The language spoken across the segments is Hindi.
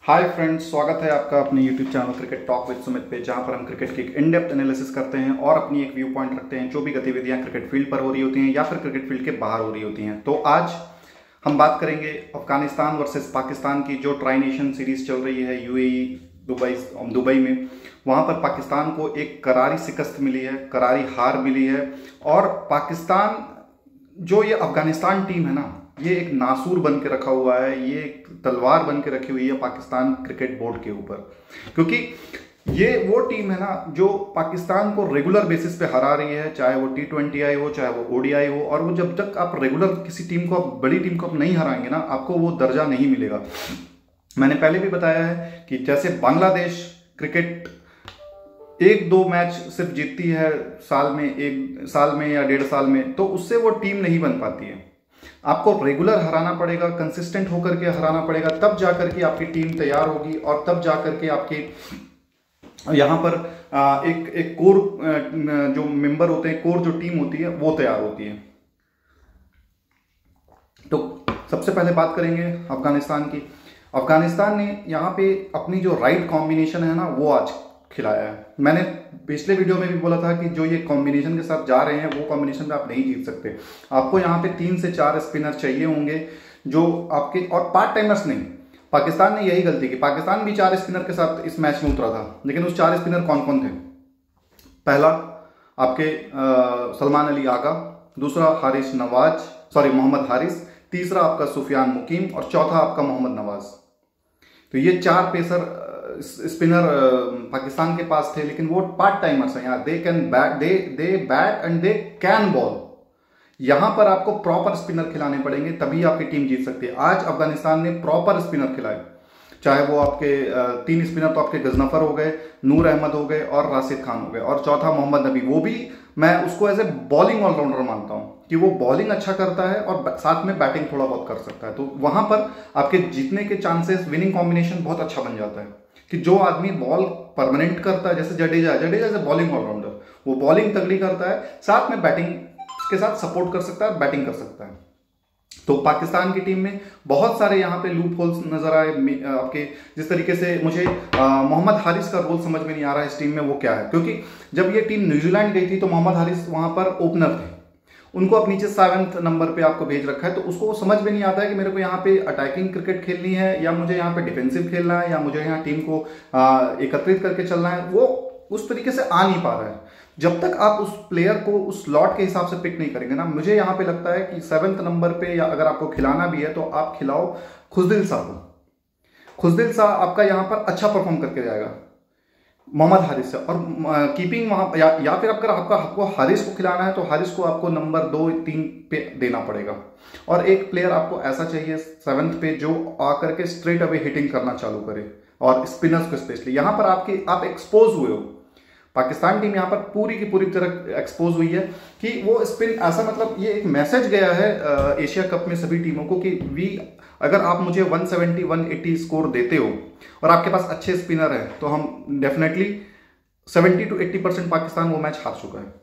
हाय फ्रेंड्स, स्वागत है आपका अपने YouTube channel cricket talk with Sumit पे, जहां पर हम क्रिकेट की एक इन डेप्थ एनालिसिस करते हैं और अपनी एक व्यू पॉइंट रखते हैं जो भी गतिविधियां क्रिकेट फील्ड पर हो रही होती हैं या फिर क्रिकेट फील्ड के बाहर हो रही होती हैं। तो आज हम बात करेंगे अफगानिस्तान वर्सेस पाकिस्तान की जो ट्राई नेशन सीरीज चल रही है यूएई दुबई में। वहां पर पाकिस्तान को एक करारी शिकस्त मिली है, करारी हार मिली है। और पाकिस्तान जो ये अफगानिस्तान टीम है ना, ये एक नासूर बन के रखा हुआ है, ये एक तलवार बन के रखी हुई है पाकिस्तान क्रिकेट बोर्ड के ऊपर। क्योंकि ये वो टीम है ना जो पाकिस्तान को रेगुलर बेसिस पे हरा रही है, चाहे वो T20 हो चाहे वो ODI हो। और वो जब तक आप रेगुलर किसी टीम को, बड़ी टीम को आप नहीं हराएंगे ना, आपको वो दर्जा नहीं मिलेगा। मैंने पहले भी बताया है कि जैसे बांग्लादेश क्रिकेट एक दो मैच सिर्फ जीतती है साल में, एक साल में या 1.5 साल में, तो उससे वो टीम नहीं बन पाती है। आपको रेगुलर हराना पड़ेगा, कंसिस्टेंट होकर के हराना पड़ेगा, तब जाकर के आपकी टीम तैयार होगी और तब जाकर के आपके यहाँ पर एक कोर जो मेंबर होते हैं, कोर जो टीम होती है वो तैयार होती है। तो सबसे पहले बात करेंगे अफगानिस्तान की। अफगानिस्तान ने यहाँ पे अपनी जो राइट कॉम्बिनेशन है ना, वो आज खिलाया है। मैंने पिछले वीडियो में भी बोला था कि जो ये कॉम्बिनेशन के साथ जा रहे हैं वो कॉम्बिनेशन पे आप नहीं जीत सकते। आपको यहाँ पे 3 से 4 स्पिनर चाहिए होंगे जो आपके, और पार्ट टाइमर्स नहीं। पाकिस्तान ने यही गलती की, पाकिस्तान भी 4 स्पिनर के साथ इस मैच में उतरा था, लेकिन उस 4 स्पिनर कौन कौन थे? पहला आपके सलमान अली आगा, दूसरा मोहम्मद हारिस, तीसरा आपका सुफियान मुकीम और चौथा आपका मोहम्मद नवाज। तो ये 4 पेसर स्पिनर पाकिस्तान के पास थे, लेकिन वो पार्ट टाइमर्स हैं। यार, they bat and they can bowl. यहां पर आपको प्रॉपर स्पिनर खिलाने पड़ेंगे, तभी आपकी टीम जीत सकती है। आज अफगानिस्तान ने प्रॉपर स्पिनर खिलाए, चाहे वो आपके 3 स्पिनर तो आपके गजनफर हो गए, नूर अहमद हो गए और राशिद खान हो गए, और चौथा मोहम्मद नबी। वो भी मैं उसको एज ए बॉलिंग ऑलराउंडर मानता हूं कि वो बॉलिंग अच्छा करता है और साथ में बैटिंग थोड़ा बहुत कर सकता है। तो वहां पर आपके जीतने के चांसेस, विनिंग कॉम्बिनेशन बहुत अच्छा बन जाता है कि जो आदमी बॉल परमानेंट करता है, जैसे Jadeja as a bowling all rounder, वो बॉलिंग तगड़ी करता है, साथ में बैटिंग के साथ सपोर्ट कर सकता है, बैटिंग कर सकता है। तो पाकिस्तान की टीम में बहुत सारे यहाँ पे लूप होल्स नजर आए आपके। जिस तरीके से मुझे मोहम्मद हारिस का रोल समझ में नहीं आ रहा है इस टीम में, वो क्या है? क्योंकि जब ये टीम न्यूजीलैंड गई थी तो मोहम्मद हारिस वहां पर ओपनर थे, उनको अब नीचे 7वें नंबर पे आपको भेज रखा है। तो उसको समझ में नहीं आता है कि मेरे को यहाँ पे अटैकिंग क्रिकेट खेलनी है या मुझे यहाँ पे डिफेंसिव खेलना है या मुझे यहाँ टीम को एकत्रित करके चलना है। वो उस तरीके से आ नहीं पा रहा है। जब तक आप उस प्लेयर को उस स्लॉट के हिसाब से पिक नहीं करेंगे ना, मुझे यहाँ पे लगता है कि 7वें नंबर पे, या अगर आपको खिलाना भी है तो आप खिलाओ खुशदिल शाह को। खुशदिल शाह आपका यहाँ पर अच्छा परफॉर्म करके जाएगा मोहम्मद हारिस से। और कीपिंग वहां या फिर अगर आपको हारिस को खिलाना है तो हारिस को आपको नंबर 2-3 पे देना पड़ेगा। और एक प्लेयर आपको ऐसा चाहिए 7th पे जो आकर के स्ट्रेट अवे हिटिंग करना चालू करे, और स्पिनर्स को स्पेशली। यहां पर आप एक्सपोज हुए हो। पाकिस्तान टीम यहां पर पूरी की पूरी तरह एक्सपोज हुई है कि वो स्पिन ऐसा, मतलब ये एक मैसेज गया है एशिया कप में सभी टीमों को कि अगर आप मुझे 170-180 स्कोर देते हो और आपके पास अच्छे स्पिनर है, तो हम डेफिनेटली 70 to 80% पाकिस्तान वो मैच हार चुका है।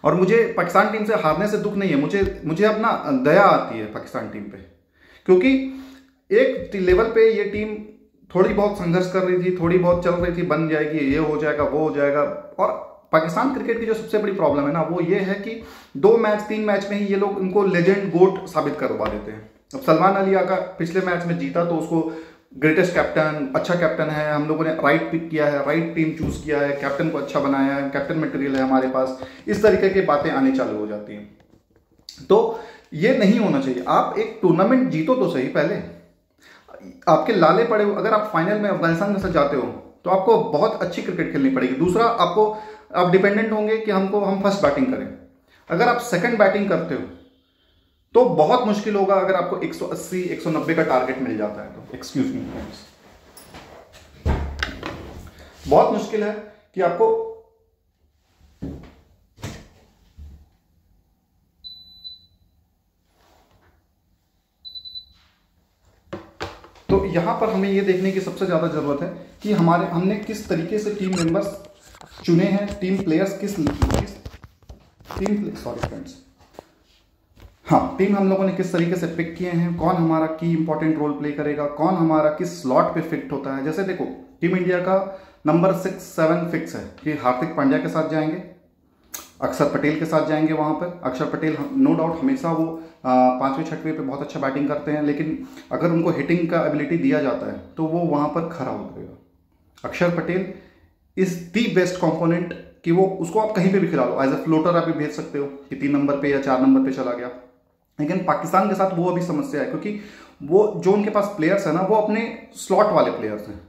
और मुझे पाकिस्तान टीम से हारने से दुख नहीं है, मुझे अपना दया आती है पाकिस्तान टीम पे, क्योंकि एक लेवल पे ये टीम थोड़ी बहुत संघर्ष कर रही थी, थोड़ी बहुत चल रही थी, बन जाएगी, ये हो जाएगा, वो हो जाएगा। और पाकिस्तान क्रिकेट की जो सबसे बड़ी प्रॉब्लम है ना, वो ये है कि 2 मैच 3 मैच में ही ये लोग इनको लेजेंड गोट साबित करवा देते हैं। अब सलमान अली आगा पिछले मैच में जीता तो उसको ग्रेटेस्ट कैप्टन, अच्छा कैप्टन है, हम लोगों ने राइट पिक किया है, राइट टीम चूज किया है, कैप्टन को अच्छा बनाया है, कैप्टन मटेरियल है हमारे पास, इस तरीके की बातें आनी चालू हो जाती हैं। तो ये नहीं होना चाहिए। आप एक टूर्नामेंट जीतो तो सही, पहले आपके लाले पड़े हो। अगर आप फाइनल में अफगानिस्तान के साथ जाते हो तो आपको बहुत अच्छी क्रिकेट खेलनी पड़ेगी। दूसरा, आप डिपेंडेंट होंगे कि हम फर्स्ट बैटिंग करें। अगर आप सेकंड बैटिंग करते हो तो बहुत मुश्किल होगा अगर आपको 180-190 का टारगेट मिल जाता है तो। एक्सक्यूज मी, बहुत मुश्किल है कि आपको तो यहां पर हमें यह देखने की सबसे ज्यादा जरूरत है कि हमने किस तरीके से टीम मेंबर्स चुने हैं, टीम प्लेयर्स हाँ, टीम हम लोगों ने किस तरीके से पिक किए हैं, कौन हमारा की इंपॉर्टेंट रोल प्ले करेगा, कौन हमारा किस स्लॉट पे फिट होता है। जैसे देखो, टीम इंडिया का नंबर 6-7 फिक्स है कि हार्दिक पांड्या के साथ जाएंगे, अक्षर पटेल के साथ जाएंगे। वहां पर अक्षर पटेल नो डाउट हमेशा वो 5वें 6वें पे बहुत अच्छा बैटिंग करते हैं, लेकिन अगर उनको हिटिंग का एबिलिटी दिया जाता है तो वो वहां पर खरा उतरेगा। अक्षर Patel is the best component कि वो उसको आप कहीं पे भी खिला लो, एज ए फ्लोटर आप भी भेज सकते हो कि 3 नंबर पे या 4 नंबर पे चला गया। लेकिन पाकिस्तान के साथ वो अभी समस्या है, क्योंकि वो जो उनके पास प्लेयर्स है ना, वो अपने स्लॉट वाले प्लेयर्स हैं।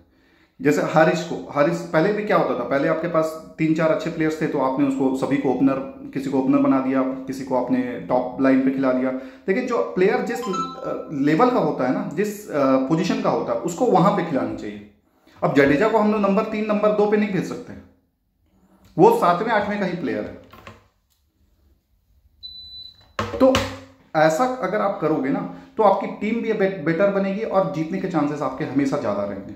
जैसे हारिस पहले भी क्या होता था, पहले आपके पास 3-4 अच्छे प्लेयर्स थे तो आपने उसको सभी को ओपनर, किसी को ओपनर बना दिया, किसी को आपने टॉप लाइन पे खिला दिया। लेकिन जो प्लेयर जिस लेवल का होता है ना, जिस पोजीशन का होता है, उसको वहां पे खिलानी चाहिए। अब जडेजा को हम लोग नंबर 3 नंबर 2 पे नहीं भेज सकते, वो 7वें 8वें का ही प्लेयर है। तो ऐसा अगर आप करोगे ना तो आपकी टीम भी बेटर बनेगी और जीतने के चांसेस आपके हमेशा ज्यादा रहेंगे।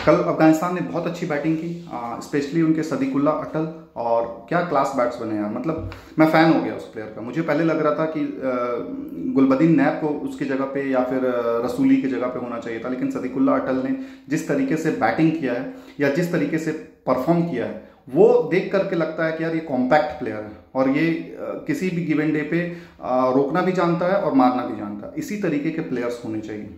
कल अफगानिस्तान ने बहुत अच्छी बैटिंग की, स्पेशली उनके सदीकुल्ला अटल, और क्या क्लास बैट्समैन है यार। मतलब मैं फैन हो गया उस प्लेयर का। मुझे पहले लग रहा था कि गुलबदीन नैब को उसकी जगह पे या फिर रसूली की जगह पे होना चाहिए था, लेकिन सदीकुल्ला अटल ने जिस तरीके से बैटिंग किया है या जिस तरीके से परफॉर्म किया है, वो देख करके लगता है कि यार ये कॉम्पैक्ट प्लेयर है और ये किसी भी गिवन डे पे रोकना भी जानता है और मारना भी जानता है। इसी तरीके के प्लेयर्स होने चाहिए।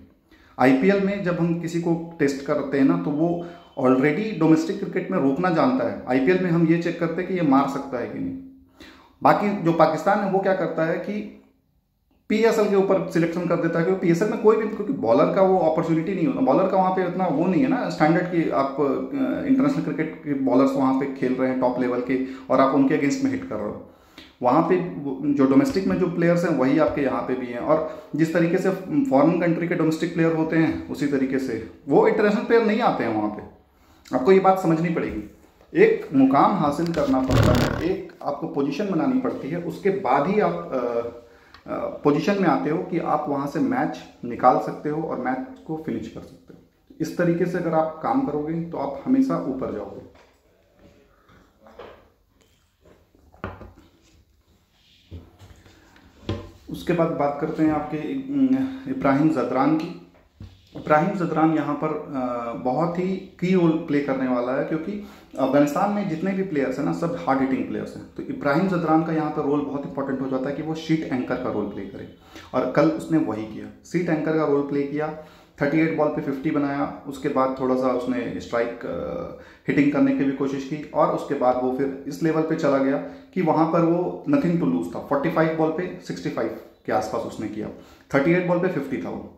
आईपीएल में जब हम किसी को टेस्ट करते हैं ना, तो वो ऑलरेडी डोमेस्टिक क्रिकेट में रोकना जानता है। आईपीएल में हम ये चेक करते हैं कि ये मार सकता है कि नहीं। बाकी जो पाकिस्तान है वो क्या करता है कि पीएसएल के ऊपर सिलेक्शन कर देता है, क्योंकि पीएसएल में कोई भी, क्योंकि बॉलर का वो अपॉर्चुनिटी नहीं होता, बॉलर का वहाँ पे इतना वो नहीं है ना स्टैंडर्ड की आप इंटरनेशनल क्रिकेट के बॉलर्स वहाँ पे खेल रहे हैं टॉप लेवल के और आप उनके अगेंस्ट में हिट कर रहे हो। वहाँ पे जो डोमेस्टिक में जो प्लेयर्स हैं वही आपके यहाँ पे भी हैं, और जिस तरीके से फॉरेन कंट्री के डोमेस्टिक प्लेयर होते हैं उसी तरीके से वो इंटरनेशनल प्लेयर नहीं आते हैं वहाँ पे। आपको ये बात समझनी पड़ेगी। एक मुकाम हासिल करना पड़ता है, एक आपको पोजीशन बनानी पड़ती है, उसके बाद ही आप पोजीशन में आते हो कि आप वहाँ से मैच निकाल सकते हो और मैच को फिनिश कर सकते हो। इस तरीके से अगर आप काम करोगे तो आप हमेशा ऊपर जाओगे। उसके बाद बात करते हैं आपके इब्राहिम ज़दरान की। इब्राहिम ज़दरान यहाँ पर बहुत ही की रोल प्ले करने वाला है, क्योंकि अफगानिस्तान में जितने भी प्लेयर्स हैं ना, सब हार्ड हिटिंग प्लेयर्स हैं। तो इब्राहिम ज़दरान का यहाँ पर रोल बहुत इंपॉर्टेंट हो जाता है कि वो शीट एंकर का रोल प्ले करे, और कल उसने वही किया। शीट एंकर का रोल प्ले किया, 38 बॉल पे 50 बनाया। उसके बाद थोड़ा सा उसने स्ट्राइक हिटिंग करने की भी कोशिश की, और उसके बाद वो फिर इस लेवल पे चला गया कि वहाँ पर वो नथिंग टू लूज था। 45 बॉल पे 65 के आसपास उसने किया, 38 बॉल पे 50 था वो।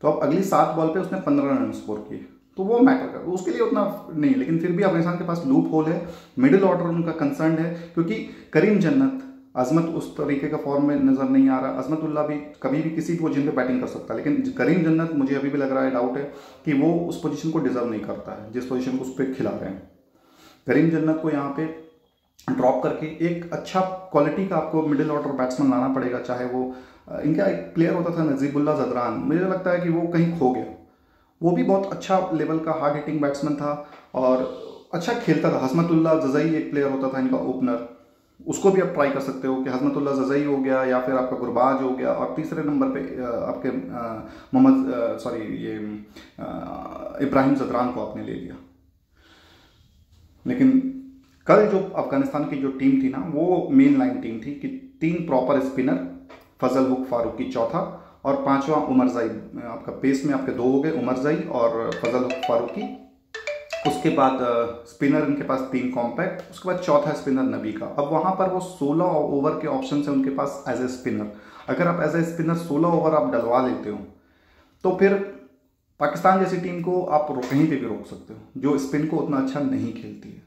तो अब अगली 7 बॉल पे उसने 15 रन स्कोर किए, तो वो मैटर कर, उसके लिए उतना नहीं। लेकिन फिर भी अफगानिस्तान के पास लूप होल है, मिडिल ऑर्डर उनका कंसर्न है, क्योंकि करीम जन्नत, अजमत उस तरीके का फॉर्म में नजर नहीं आ रहा। अजमतुल्ला भी कभी भी किसी भी पोजीशन पे बैटिंग कर सकता है, लेकिन करीम जन्नत मुझे अभी भी लग रहा है, डाउट है कि वो उस पोजीशन को डिजर्व नहीं करता है जिस पोजीशन को उस पर खिला रहे हैं। करीम जन्नत को यहाँ पे ड्रॉप करके एक अच्छा क्वालिटी का आपको मिडिल ऑर्डर बैट्समैन लाना पड़ेगा। चाहे वो इनका एक प्लेयर होता था नजीबुल्ला ज़दरान, मुझे लगता है कि वो कहीं खो गया। वो भी बहुत अच्छा लेवल का हार्ड हिटिंग बैट्समैन था और अच्छा खेलता था। हसमतुल्ला जजई एक प्लेयर होता था इनका ओपनर, उसको भी आप ट्राई कर सकते हो कि हसमतुल्ला जजई हो गया या फिर आपका गुरबाज हो गया, और तीसरे नंबर पे आपके इब्राहिम ज़दरान को आपने ले लिया। लेकिन कल जो अफगानिस्तान की जो टीम थी ना, वो मेन लाइन टीम थी कि 3 प्रॉपर स्पिनर, फजल हुक फारूकी चौथा और 5वां उमरजाई। आपका पेस में आपके 2 हो गए, उमरजाई और फजल हुक फारूकी। उसके बाद स्पिनर इनके पास 3 कॉम्पैक्ट, उसके बाद चौथा स्पिनर नबी का। अब वहां पर वो 16 ओवर के ऑप्शन है उनके पास एज ए स्पिनर। अगर आप एज ए स्पिनर 16 ओवर आप डलवा लेते हो तो फिर पाकिस्तान जैसी टीम को आप कहीं पे भी रोक सकते हो, जो स्पिन को उतना अच्छा नहीं खेलती है।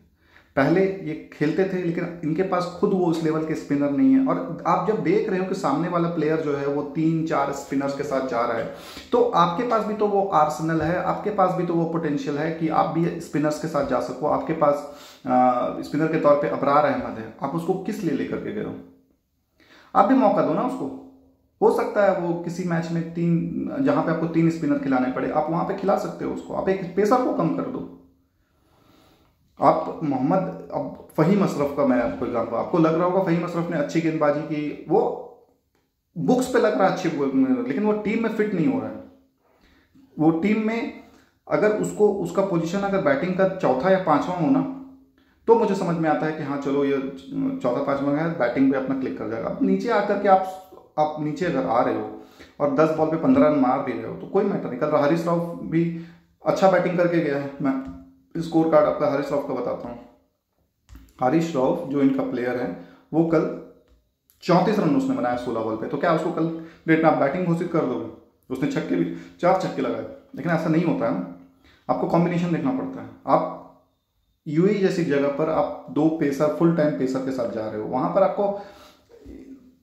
पहले ये खेलते थे, लेकिन इनके पास खुद वो उस लेवल के स्पिनर नहीं है। और आप जब देख रहे हो कि सामने वाला प्लेयर जो है वो 3-4 स्पिनर्स के साथ जा रहा है, तो आपके पास भी तो वो आर्सेनल है, आपके पास भी तो वो पोटेंशियल है कि आप भी स्पिनर्स के साथ जा सको। आपके पास स्पिनर के तौर पे अबरार अहमद है, आप उसको किस लिए लेकर के गए हो? आप भी मौका दो ना उसको। हो सकता है वो किसी मैच में 3, जहां पे आपको 3 स्पिनर खिलाने पड़े, आप वहां पे खिला सकते हो उसको। आप एक पेसर को कम कर दो। आप मोहम्मद अब फ़हीम अशरफ का मैं आपको एग्जाम्पल, आपको लग रहा होगा फ़हीम अशरफ ने अच्छी गेंदबाजी की, वो बुक्स पे लग रहा है अच्छी, लेकिन वो टीम में फिट नहीं हो रहा है। वो टीम में अगर उसको उसका पोजीशन अगर बैटिंग का चौथा या पांचवा हो ना, तो मुझे समझ में आता है कि हाँ चलो ये चौथा पांचवा है, बैटिंग पे अपना क्लिक कर जाएगा। अब नीचे आकर के आप नीचे अगर आ रहे हो और 10 बॉल पे 15 रन मार भी रहे हो तो कोई मैटर नहीं। कल हारिस राव भी अच्छा बैटिंग करके गया है। मैं स्कोर कार्ड आपका हारिस राव का बताता हूँ। हारिस राव जो इनका प्लेयर है, वो कल 34 रन उसने बनाया 16 बॉल पे। तो क्या उसको कल डेट में आप बैटिंग घोषित कर दोगे? उसने छक्के भी 4 छक्के लगाए, लेकिन ऐसा नहीं होता है ना। आपको कॉम्बिनेशन देखना पड़ता है। आप यूएई जैसी जगह पर आप 2 पेसर, फुल टाइम पेसर के साथ जा रहे हो, वहां पर आपको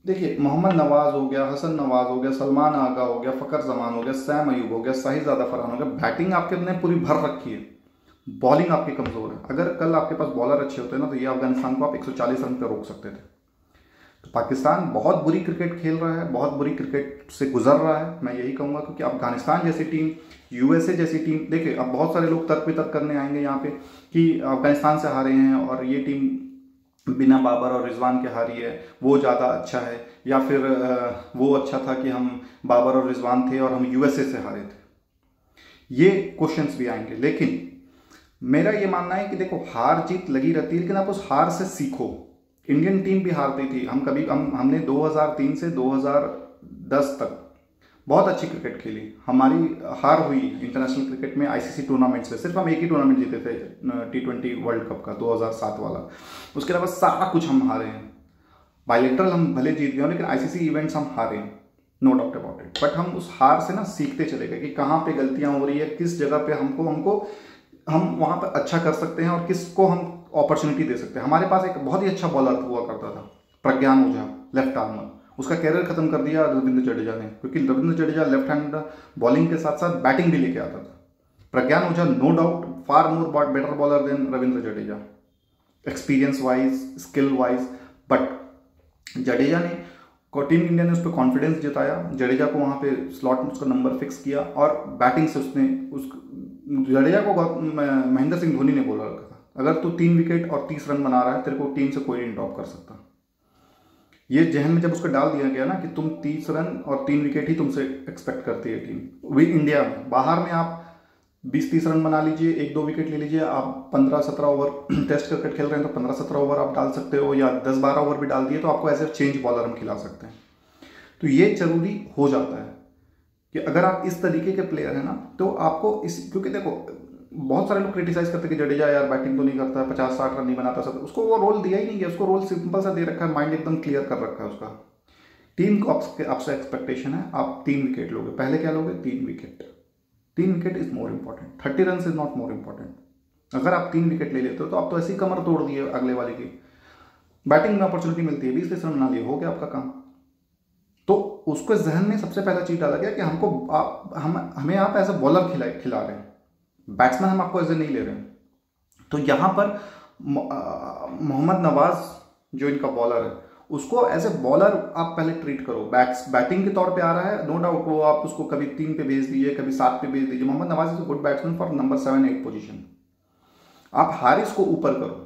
देखिए मोहम्मद नवाज हो गया, हसन नवाज हो गया, सलमान आगा हो गया, फकर जमान हो गया, सैम अयूब हो गया, साहिजादा फरहान हो गया। बैटिंग आपके ने पूरी भर रखी है, बॉलिंग आपकी कमजोर है। अगर कल आपके पास बॉलर अच्छे होते ना तो ये अफगानिस्तान को आप 140 रन पर रोक सकते थे। तो पाकिस्तान बहुत बुरी क्रिकेट खेल रहा है, बहुत बुरी क्रिकेट से गुजर रहा है, मैं यही कहूंगा। क्योंकि अफगानिस्तान जैसी टीम, यूएसए जैसी टीम, देखिए अब बहुत सारे लोग तर्क वितर्क करने आएंगे यहाँ पे कि अफगानिस्तान से हारे हैं और ये टीम बिना बाबर और रिजवान के हारी है, वो ज़्यादा अच्छा है, या फिर वो अच्छा था कि हम बाबर और रिजवान थे और हम यूएसए से हारे थे। ये क्वेश्चंस भी आएंगे, लेकिन मेरा ये मानना है कि देखो हार जीत लगी रहती है, लेकिन आप उस हार से सीखो। इंडियन टीम भी हारती थी, हमने 2003 से 2010 तक बहुत अच्छी क्रिकेट खेली। हमारी हार हुई इंटरनेशनल क्रिकेट में आईसीसी टूर्नामेंट से, सिर्फ हम एक ही टूर्नामेंट जीते थे, T20 वर्ल्ड कप का 2007 वाला। उसके अलावा सारा कुछ हम हारे हैं। बायलेटरल हम भले जीत गए लेकिन आईसीसी इवेंट्स हम हारे हैं, no doubt about it. But हम उस हार से ना सीखते चले गए कि कहाँ पे गलतियां हो रही है, किस जगह पे हम वहां पर अच्छा कर सकते हैं और किसको हम अपॉर्चुनिटी दे सकते हैं। हमारे पास एक बहुत ही अच्छा बॉलर हुआ करता था, प्रज्ञान ओझा, लेफ्ट आर्मर। उसका कैरियर खत्म कर दिया रविंद्र जडेजा ने, क्योंकि Ravindra Jadeja left hand bowling के साथ साथ बैटिंग भी लेके आता था। Pragyan Ojha no doubt far more better bowler than Ravindra Jadeja, experience wise, skill wise. But Jadeja ने टीम इंडिया ने उस पर कॉन्फिडेंस जताया, जडेजा को वहां पे स्लॉट में उसका नंबर फिक्स किया और बैटिंग से उसने जडेजा को महेंद्र सिंह धोनी ने बोला रखा था, अगर तू 3 विकेट और 30 रन बना रहा है, तेरे को टीम से कोई नहीं ड्रॉप कर सकता। ये जहन में जब उसको डाल दिया गया ना कि तुम 30 रन और 3 विकेट ही तुमसे एक्सपेक्ट करती है टीम, वही इंडिया में। बाहर में आप 20-30 रन बना लीजिए, 1-2 विकेट ले लीजिए, आप 15-17 ओवर टेस्ट क्रिकेट खेल रहे हैं तो 15-17 ओवर आप डाल सकते हो, या 10-12 ओवर भी डाल दिए तो आपको ऐसे चेंज बॉलर हम खिला सकते हैं। तो ये जरूरी हो जाता है कि अगर आप इस तरीके के प्लेयर हैं ना तो आपको क्योंकि देखो बहुत सारे लोग क्रिटिसाइज करते हैं कि जडेजा यार बैटिंग तो नहीं करता, 50-60 रन नहीं बनाता, सब उसको वो रोल दिया ही नहीं गया। उसको रोल सिंपल सा दे रखा है, माइंड एकदम क्लियर कर रखा है उसका। टीम को आपसे एक्सपेक्टेशन है आप 3 विकेट लोगे, पहले क्या लोगे? 3 wicket. 3 wicket is more important, 30 run is not more important. अगर आप 3 विकेट ले लेते हो तो आप तो ऐसी कमर तोड़ दिए अगले वाले की। बैटिंग में अपॉर्चुनिटी मिलती है, 20-30 रन बना लिए, हो गया आपका काम। तो उसको जहन में सबसे पहला चीज डाला गया कि हमें आप एज ए बॉलर खिला रहे हैं, बैट्समैन हम आपको ऐसे नहीं ले रहे हैं। तो यहां पर मोहम्मद नवाज जो इनका बॉलर है, उसको एज ए बॉलर आप पहले ट्रीट करो। बैटिंग के तौर पे आ रहा है, नो डाउट, वो आप उसको कभी 3 पे भेज दीजिए, कभी 7 पे भेज दीजिए। Mohammad Nawaz is a good batsman for number 7-8 position. आप हारिस को ऊपर करो,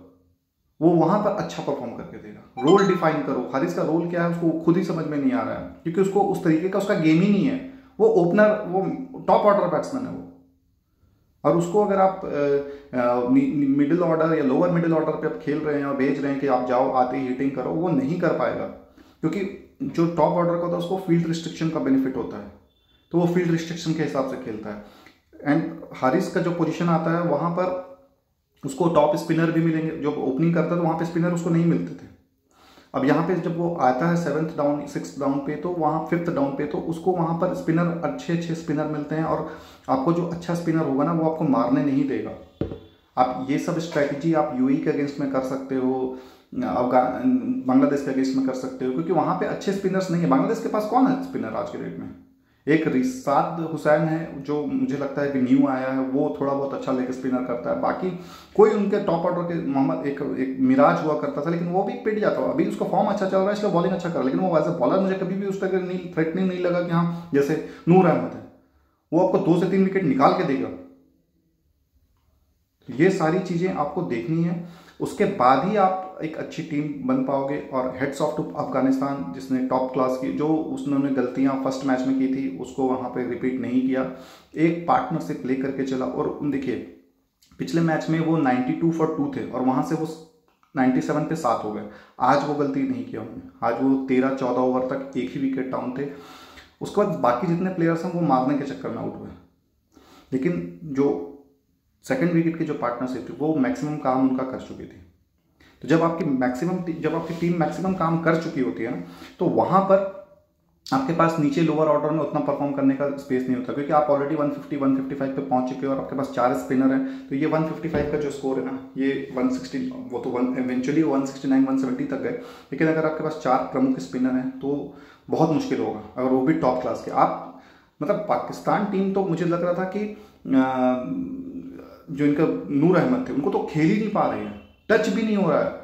वो वहां पर अच्छा परफॉर्म करके देगा। रोल डिफाइन करो, हारिस का रोल क्या है उसको खुद ही समझ में नहीं आ रहा है, क्योंकि उसको उस तरीके का उसका गेम ही नहीं है। वो ओपनर, वो टॉप ऑर्डर बैट्समैन है वो, और उसको अगर आप मिडिल ऑर्डर या लोअर मिडिल ऑर्डर पे आप खेल रहे हैं और भेज रहे हैं कि आप जाओ आते ही हिटिंग करो, वो नहीं कर पाएगा। क्योंकि जो टॉप ऑर्डर का होता है उसको फील्ड रिस्ट्रिक्शन का बेनिफिट होता है, तो वो फील्ड रिस्ट्रिक्शन के हिसाब से खेलता है। एंड हारिस का जो पोजीशन आता है वहां पर उसको टॉप स्पिनर भी मिलेंगे, जो ओपनिंग करता है तो वहां पे स्पिनर उसको नहीं मिलते थे। अब यहाँ पे जब वो आता है 7th डाउन 6th डाउन पे, तो वहाँ 5th डाउन पे, तो उसको वहाँ पर स्पिनर अच्छे स्पिनर मिलते हैं, और आपको जो अच्छा स्पिनर होगा ना वो आपको मारने नहीं देगा। आप ये सब स्ट्रैटेजी आप यूएई के अगेंस्ट में कर सकते हो, बांग्लादेश के अगेंस्ट में कर सकते हो, क्योंकि वहाँ पे अच्छे स्पिनर्स नहीं है। बांग्लादेश के पास कौन है स्पिनर आज के डेट में? एक रिसाद हुसैन है जो मुझे लगता है कि न्यू आया है, वो थोड़ा बहुत अच्छा लेग स्पिनर करता है। बाकी कोई उनके टॉप ऑर्डर के मोहम्मद एक मिराज हुआ करता था, लेकिन वो भी पिट जाता है। अभी उसका फॉर्म अच्छा चल रहा है इसलिए बॉलिंग अच्छा कर रहा है, लेकिन वो एज ए बॉलर मुझे कभी भी उस तरह नहीं थ्रेटनिंग नहीं लगा कि हाँ जैसे नूर अहमद है, वो आपको 2 से 3 विकेट निकाल के देगा। ये सारी चीज़ें आपको देखनी है, उसके बाद ही आप एक अच्छी टीम बन पाओगे। और हेड्स ऑफ टू अफगानिस्तान, जिसने टॉप क्लास की जो उसने गलतियां फर्स्ट मैच में की थी उसको वहां पे रिपीट नहीं किया, एक पार्टनरशिप लेकर के चला। और देखिए पिछले मैच में वो 92 for 2 थे और वहां से वो 97 पे 7 हो गए। आज वो गलती नहीं किया उन्होंने, आज वो 13-14 ओवर तक एक ही विकेट डाउन थे। उसके बाद बाकी जितने प्लेयर्स हैं वो मारने के चक्कर में आउट हुए, लेकिन जो सेकंड विकेट की जो पार्टनरशिप थी वो मैक्सिमम काम उनका कर चुकी थी। तो जब आपकी टीम मैक्सिमम काम कर चुकी होती है ना, तो वहां पर आपके पास नीचे लोअर ऑर्डर में उतना परफॉर्म करने का स्पेस नहीं होता, क्योंकि आप ऑलरेडी 150-155 पे पहुंच चुके हो और आपके पास 4 स्पिनर हैं। तो ये 155 का जो स्कोर है ना, ये 160, वो तो इवेंचुअली 169-170 तक गए, लेकिन अगर आपके पास 4 प्रमुख स्पिनर हैं तो बहुत मुश्किल होगा, अगर वो भी टॉप क्लास के। आप मतलब पाकिस्तान टीम तो मुझे लग रहा था कि जो इनका नूर अहमद थे उनको तो खेल ही नहीं पा रहे हैं, टच भी नहीं हो रहा है।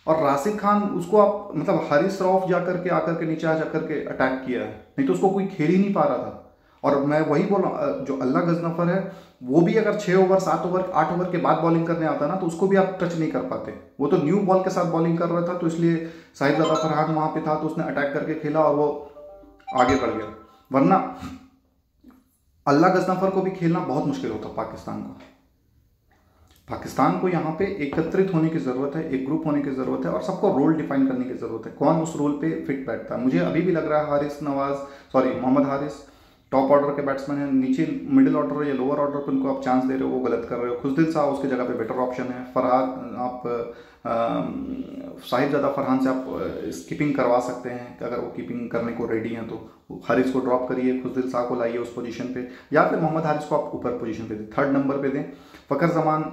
और राशिद खान उसको आप मतलब हारिस रऊफ जाकर के आकर के नीचे जाकर के अटैक किया है, नहीं तो उसको कोई खेल ही नहीं पा रहा था। और मैं वही बोल रहा हूँ, जो अल्लाह गजनफर है वो भी अगर 6 ओवर 7 ओवर 8 ओवर के बाद बॉलिंग करने आता ना तो उसको भी आप टच नहीं कर पाते। वो तो न्यू बॉल के साथ बॉलिंग कर रहा था, तो इसलिए साहिबजादा फरहान वहां पे था तो उसने अटैक करके खेला और वो आगे बढ़ गया। वरना अल्लाह गजनफर को भी खेलना बहुत मुश्किल होता पाकिस्तान को। पाकिस्तान को यहाँ पे एकत्रित होने की ज़रूरत है, एक ग्रुप होने की ज़रूरत है और सबको रोल डिफाइन करने की ज़रूरत है, कौन उस रोल पे फिट बैठता है। मुझे अभी भी लग रहा है मोहम्मद हारिस टॉप ऑर्डर के बैट्समैन हैं, नीचे मिडिल ऑर्डर या लोअर ऑर्डर पर उनको आप चांस दे रहे हो, वो गलत कर रहे हो। खुशदिल साहब उसकी जगह पे बेटर ऑप्शन है। फरहाद आप साहिबजादा फरहान से आप स्कीपिंग करवा सकते हैं, अगर वो कीपिंग करने को रेडी हैं तो हारिस को ड्रॉप करिए, खुशदिल साहब को लाइए उस पोजीशन पे, या फिर मोहम्मद हारिस को आप ऊपर पोजीशन पे दें, 3rd नंबर पे दें। फ़खर जमान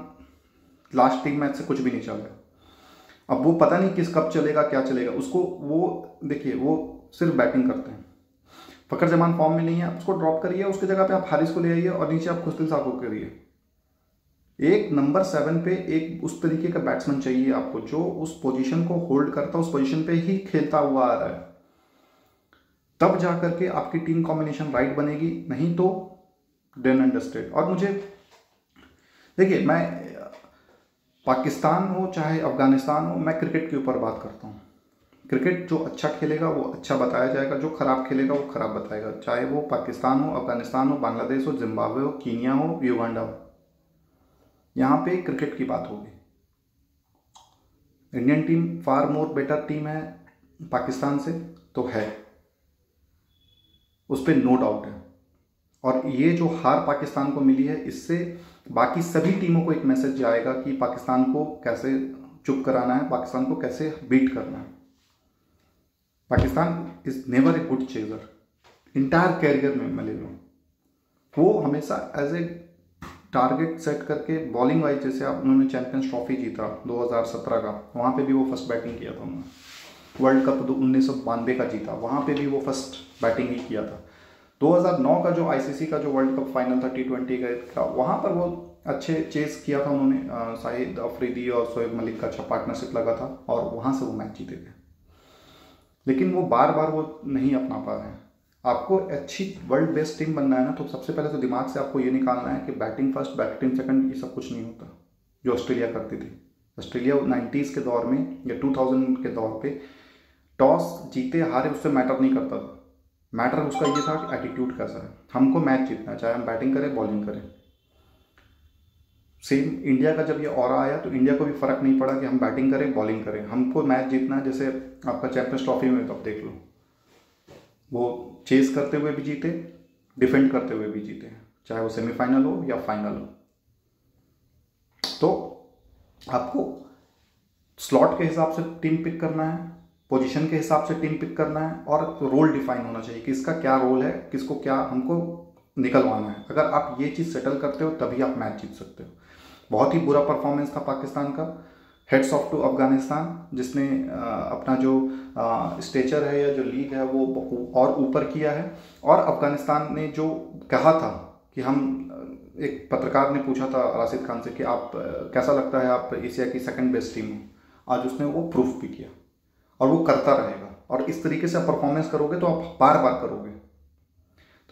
लास्ट 3 मैच से कुछ भी नहीं चल रहा, अब वो पता नहीं किस कब चलेगा क्या चलेगा उसको। वो देखिए वो सिर्फ बैटिंग करते हैं। फ़खर जमान फॉर्म में नहीं है, उसको ड्रॉप करिए, उसकी जगह पे आप हारिस को ले आइए और नीचे आप खुशदिल साहब को करिए। एक नंबर 7 पे एक उस तरीके का बैट्समैन चाहिए आपको जो उस पोजीशन को होल्ड करता, उस पोजीशन पे ही खेलता हुआ आ रहा है, तब जाकर के आपकी टीम कॉम्बिनेशन राइट बनेगी, नहीं तो डन एंड डस्टेड। और मुझे देखिए, मैं पाकिस्तान हो चाहे अफगानिस्तान हो, मैं क्रिकेट के ऊपर बात करता हूँ। क्रिकेट जो अच्छा खेलेगा वो अच्छा बताया जाएगा, जो खराब खेलेगा वो खराब बताएगा, चाहे वो पाकिस्तान हो, अफगानिस्तान हो, बांग्लादेश हो, जिम्बाब्वे हो, कीनिया हो, युगांडा हो, यहाँ पे क्रिकेट की बात होगी। इंडियन टीम फार मोर बेटर टीम है पाकिस्तान से, तो है, उस पर नो डाउट है। और ये जो हार पाकिस्तान को मिली है, इससे बाकी सभी टीमों को एक मैसेज जाएगा कि पाकिस्तान को कैसे चुप कराना है, पाकिस्तान को कैसे बीट करना है। Pakistan is never a good chaser entire career में, मैं ले लूँ, वो हमेशा एज ए टारगेट सेट करके बॉलिंग वाइज, जैसे आप उन्होंने चैंपियंस ट्रॉफी जीता 2017 का, वहाँ पे भी वो फर्स्ट बैटिंग किया था उन्होंने। वर्ल्ड कप 1992 का जीता, वहाँ पे भी वो फर्स्ट बैटिंग ही किया था। 2009 का जो आईसीसी का जो वर्ल्ड कप फाइनल था T20 का, वहाँ पर वो अच्छे चेस किया था उन्होंने, शाहिद अफरीदी और शोएब मलिक का अच्छा पार्टनरशिप लगा था और वहाँ से वो मैच जीते थे। लेकिन वो बार बार वो नहीं अपना पा रहे हैं। आपको अच्छी वर्ल्ड बेस्ट टीम बनना है ना, तो सबसे पहले तो दिमाग से आपको ये निकालना है कि बैटिंग फर्स्ट बैटिंग सेकंड ये सब कुछ नहीं होता जो ऑस्ट्रेलिया करती थी। ऑस्ट्रेलिया 90s के दौर में या 2000 के दौर पे टॉस जीते हारे उससे मैटर नहीं करता था, मैटर उसका ये था कि एटीट्यूड कैसा है, हमको मैच जीतना है, चाहे हम बैटिंग करें बॉलिंग करें। सेम इंडिया का जब ये ऑरा आया तो इंडिया को भी फर्क नहीं पड़ा कि हम बैटिंग करें बॉलिंग करें, हमको मैच जीतना है। जैसे आपका चैंपियंस ट्रॉफी में तो आप देख लो, वो चेस करते हुए भी जीते, डिफेंड करते हुए भी जीते, चाहे वो सेमीफाइनल हो या फाइनल हो। तो आपको स्लॉट के हिसाब से टीम पिक करना है, पोजीशन के हिसाब से टीम पिक करना है और रोल डिफाइन होना चाहिए कि इसका क्या रोल है, किसको क्या हमको निकलवाना है। अगर आप ये चीज़ सेटल करते हो तभी आप मैच जीत सकते हो। बहुत ही बुरा परफॉर्मेंस था पाकिस्तान का। हेड्स ऑफ टू अफगानिस्तान, जिसने अपना जो स्टेचर है या जो लीग है वो और ऊपर किया है। और अफगानिस्तान ने जो कहा था कि हम, एक पत्रकार ने पूछा था राशिद खान से कि आप कैसा लगता है आप एशिया की सेकंड बेस्ट टीम हो, आज उसने वो प्रूफ भी किया और वो करता रहेगा। और इस तरीके से आप परफॉर्मेंस करोगे तो आप बार बार करोगे।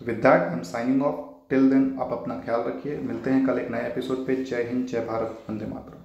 तो with that I am signing off. Till then आप अपना ख्याल रखिए, मिलते हैं कल एक नए एपिसोड पे। जय हिंद, जय भारत, वंदे मातरम।